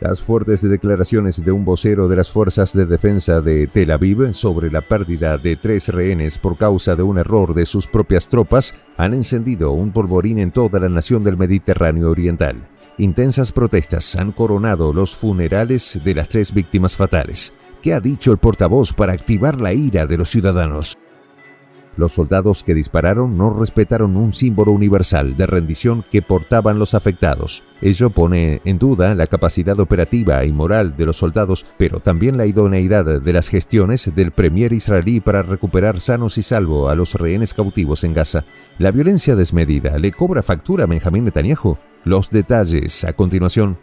Las fuertes declaraciones de un vocero de las fuerzas de defensa de Tel Aviv sobre la pérdida de 3 rehenes por causa de un error de sus propias tropas han encendido un polvorín en toda la nación del Mediterráneo Oriental. Intensas protestas han coronado los funerales de las 3 víctimas fatales. ¿Qué ha dicho el portavoz para activar la ira de los ciudadanos? Los soldados que dispararon no respetaron un símbolo universal de rendición que portaban los afectados. Ello pone en duda la capacidad operativa y moral de los soldados, pero también la idoneidad de las gestiones del premier israelí para recuperar sanos y salvos a los rehenes cautivos en Gaza. La violencia desmedida le cobra factura a Benjamín Netanyahu. Los detalles a continuación.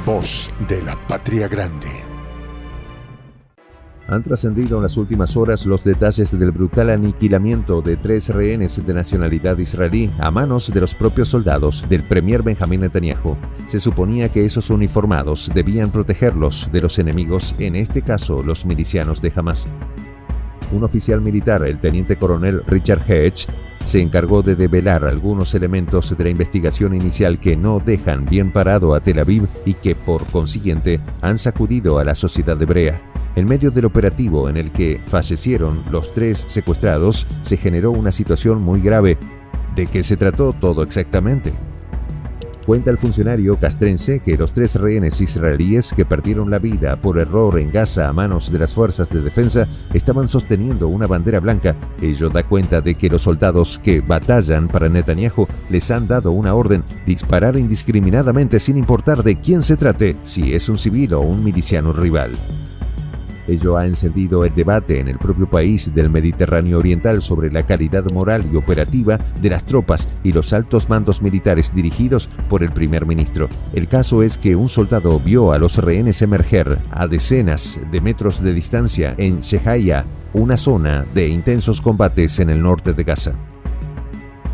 Voz de la Patria Grande. Han trascendido en las últimas horas los detalles del brutal aniquilamiento de 3 rehenes de nacionalidad israelí a manos de los propios soldados del premier Benjamín Netanyahu. Se suponía que esos uniformados debían protegerlos de los enemigos, en este caso los milicianos de Hamas. Un oficial militar, el teniente coronel Richard Hedge, se encargó de develar algunos elementos de la investigación inicial que no dejan bien parado a Tel Aviv y que, por consiguiente, han sacudido a la sociedad hebrea. En medio del operativo en el que fallecieron los 3 secuestrados, se generó una situación muy grave. ¿De qué se trató todo exactamente? Cuenta el funcionario castrense que los 3 rehenes israelíes que perdieron la vida por error en Gaza a manos de las fuerzas de defensa estaban sosteniendo una bandera blanca. Ello da cuenta de que los soldados que batallan para Netanyahu les han dado una orden: disparar indiscriminadamente sin importar de quién se trate, si es un civil o un miliciano rival. Ello ha encendido el debate en el propio país del Mediterráneo Oriental sobre la calidad moral y operativa de las tropas y los altos mandos militares dirigidos por el primer ministro. El caso es que un soldado vio a los rehenes emerger a decenas de metros de distancia en Shehaya, una zona de intensos combates en el norte de Gaza.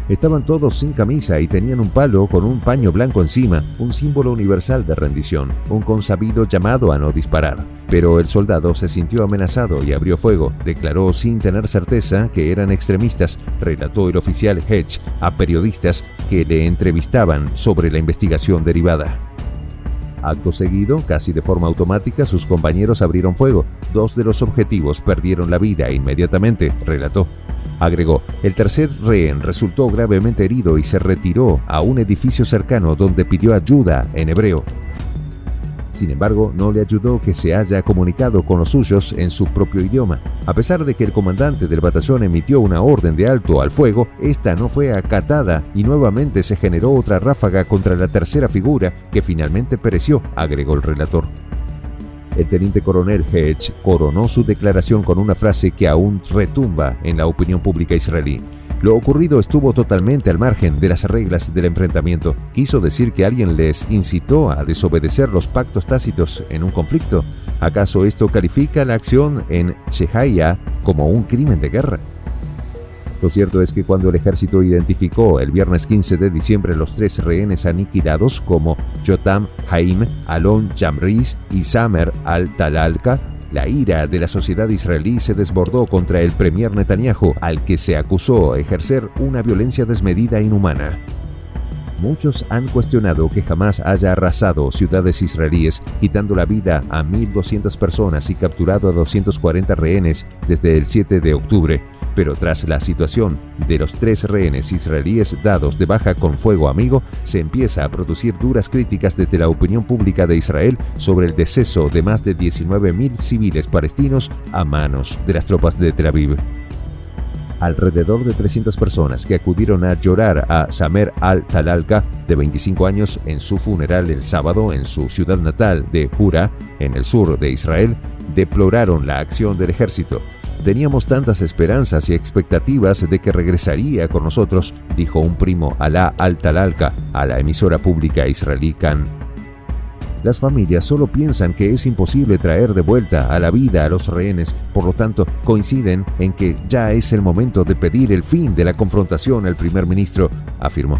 Estaban todos sin camisa y tenían un palo con un paño blanco encima, un símbolo universal de rendición, un consabido llamado a no disparar. Pero el soldado se sintió amenazado y abrió fuego. Declaró sin tener certeza que eran extremistas, relató el oficial Hedge a periodistas que le entrevistaban sobre la investigación derivada. Acto seguido, casi de forma automática, sus compañeros abrieron fuego. 2 de los objetivos perdieron la vida inmediatamente, relató. Agregó, el tercer rehén resultó gravemente herido y se retiró a un edificio cercano donde pidió ayuda en hebreo. Sin embargo, no le ayudó que se haya comunicado con los suyos en su propio idioma. A pesar de que el comandante del batallón emitió una orden de alto al fuego, esta no fue acatada y nuevamente se generó otra ráfaga contra la tercera figura, que finalmente pereció, agregó el relator. El teniente coronel Hedge coronó su declaración con una frase que aún retumba en la opinión pública israelí. Lo ocurrido estuvo totalmente al margen de las reglas del enfrentamiento. ¿Quiso decir que alguien les incitó a desobedecer los pactos tácitos en un conflicto? ¿Acaso esto califica la acción en Shehaya como un crimen de guerra? Lo cierto es que cuando el ejército identificó el viernes 15 de diciembre los 3 rehenes aniquilados como Yotam Haim, Alon Jamris y Samer al-Talalka, la ira de la sociedad israelí se desbordó contra el premier Netanyahu, al que se acusó de ejercer una violencia desmedida e inhumana. Muchos han cuestionado que jamás haya arrasado ciudades israelíes, quitando la vida a 1.200 personas y capturado a 240 rehenes desde el 7 de octubre. Pero tras la situación de los 3 rehenes israelíes dados de baja con fuego amigo, se empieza a producir duras críticas desde la opinión pública de Israel sobre el deceso de más de 19.000 civiles palestinos a manos de las tropas de Tel Aviv. Alrededor de 300 personas que acudieron a llorar a Samer al-Talalka, de 25 años, en su funeral el sábado en su ciudad natal de Hura, en el sur de Israel, deploraron la acción del ejército. Teníamos tantas esperanzas y expectativas de que regresaría con nosotros, dijo un primo Alá al-Talalka a la emisora pública israelí Kan. Las familias solo piensan que es imposible traer de vuelta a la vida a los rehenes, por lo tanto coinciden en que ya es el momento de pedir el fin de la confrontación al primer ministro, afirmó.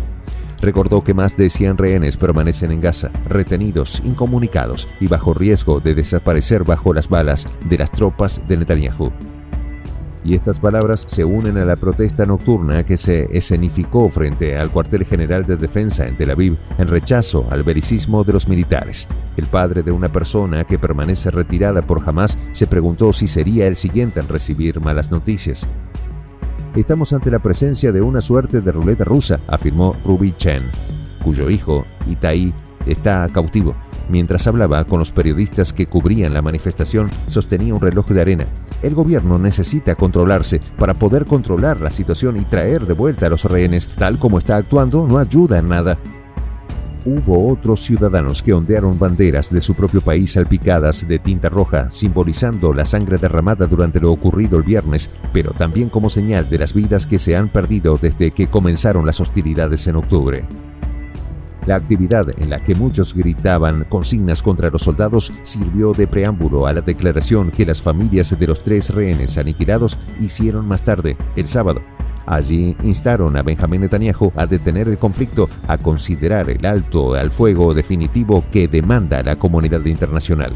Recordó que más de 100 rehenes permanecen en Gaza, retenidos, incomunicados y bajo riesgo de desaparecer bajo las balas de las tropas de Netanyahu. Y estas palabras se unen a la protesta nocturna que se escenificó frente al cuartel general de defensa en Tel Aviv en rechazo al belicismo de los militares. El padre de una persona que permanece retirada por Hamás se preguntó si sería el siguiente en recibir malas noticias. Estamos ante la presencia de una suerte de ruleta rusa, afirmó Ruby Chen, cuyo hijo, Itai, está cautivo. Mientras hablaba con los periodistas que cubrían la manifestación, sostenía un reloj de arena. El gobierno necesita controlarse para poder controlar la situación y traer de vuelta a los rehenes. Tal como está actuando, no ayuda en nada. Hubo otros ciudadanos que ondearon banderas de su propio país salpicadas de tinta roja, simbolizando la sangre derramada durante lo ocurrido el viernes, pero también como señal de las vidas que se han perdido desde que comenzaron las hostilidades en octubre. La actividad en la que muchos gritaban consignas contra los soldados sirvió de preámbulo a la declaración que las familias de los 3 rehenes aniquilados hicieron más tarde, el sábado. Allí instaron a Benjamín Netanyahu a detener el conflicto, a considerar el alto al fuego definitivo que demanda la comunidad internacional.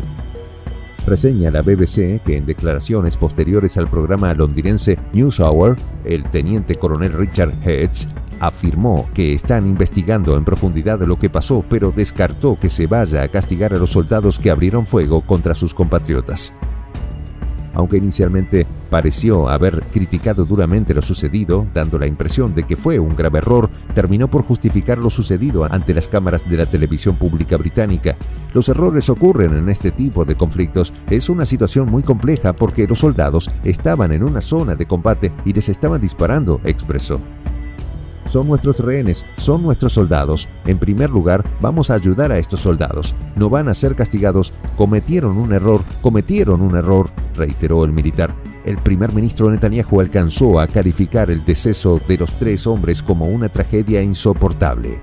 Reseña la BBC que en declaraciones posteriores al programa londinense NewsHour, el teniente coronel Richard Hedges afirmó que están investigando en profundidad lo que pasó, pero descartó que se vaya a castigar a los soldados que abrieron fuego contra sus compatriotas. Aunque inicialmente pareció haber criticado duramente lo sucedido, dando la impresión de que fue un grave error, terminó por justificar lo sucedido ante las cámaras de la televisión pública británica. Los errores ocurren en este tipo de conflictos. Es una situación muy compleja porque los soldados estaban en una zona de combate y les estaban disparando, expresó. Son nuestros rehenes, son nuestros soldados. En primer lugar, vamos a ayudar a estos soldados. No van a ser castigados. Cometieron un error, reiteró el militar. El primer ministro Netanyahu alcanzó a calificar el deceso de los 3 hombres como una tragedia insoportable.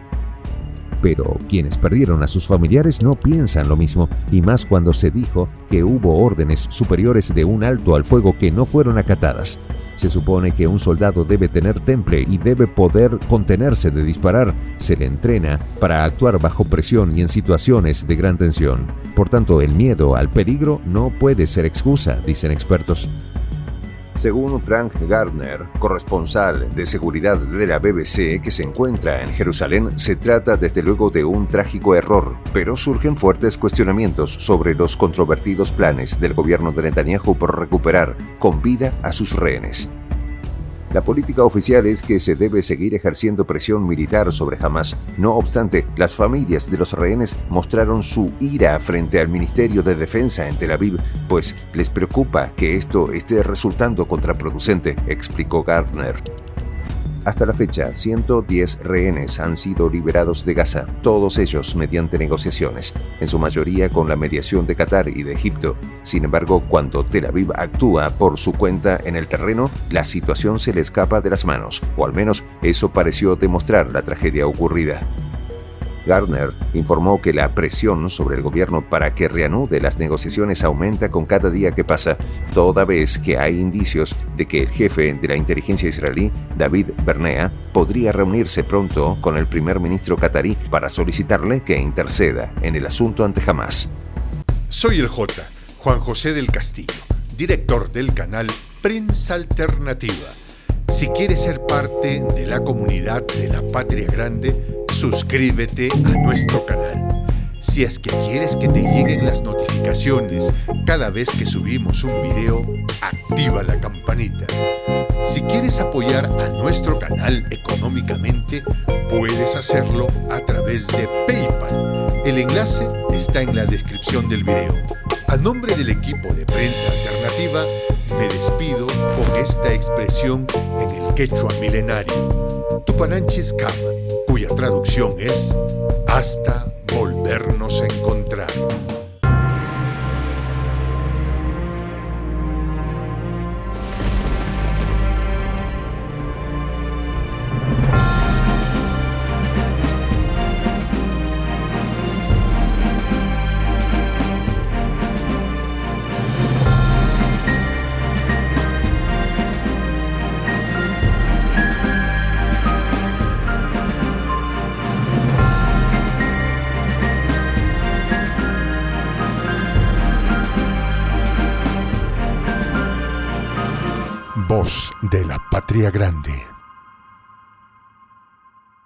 Pero quienes perdieron a sus familiares no piensan lo mismo, y más cuando se dijo que hubo órdenes superiores de un alto al fuego que no fueron acatadas. Se supone que un soldado debe tener temple y debe poder contenerse de disparar. Se le entrena para actuar bajo presión y en situaciones de gran tensión. Por tanto, el miedo al peligro no puede ser excusa, dicen expertos. Según Frank Gardner, corresponsal de seguridad de la BBC que se encuentra en Jerusalén, se trata desde luego de un trágico error, pero surgen fuertes cuestionamientos sobre los controvertidos planes del gobierno de Netanyahu por recuperar con vida a sus rehenes. La política oficial es que se debe seguir ejerciendo presión militar sobre Hamás. No obstante, las familias de los rehenes mostraron su ira frente al Ministerio de Defensa en Tel Aviv, pues les preocupa que esto esté resultando contraproducente, explicó Gardner. Hasta la fecha, 110 rehenes han sido liberados de Gaza, todos ellos mediante negociaciones, en su mayoría con la mediación de Qatar y de Egipto. Sin embargo, cuando Tel Aviv actúa por su cuenta en el terreno, la situación se le escapa de las manos, o al menos eso pareció demostrar la tragedia ocurrida. Gardner informó que la presión sobre el gobierno para que reanude las negociaciones aumenta con cada día que pasa, toda vez que hay indicios de que el jefe de la inteligencia israelí, David Bernea, podría reunirse pronto con el primer ministro catarí para solicitarle que interceda en el asunto ante Hamás. Soy el Juan José del Castillo, director del canal Prensa Alternativa. Si quieres ser parte de la comunidad de la Patria Grande, suscríbete a nuestro canal. Si es que quieres que te lleguen las notificaciones cada vez que subimos un video, activa la campanita. Si quieres apoyar a nuestro canal económicamente, puedes hacerlo a través de PayPal. El enlace está en la descripción del video. A nombre del equipo de Prensa Alternativa, me despido con esta expresión en el quechua milenario, Tupananchis Kama, cuya traducción es hasta volvernos a encontrar. voz de la patria grande.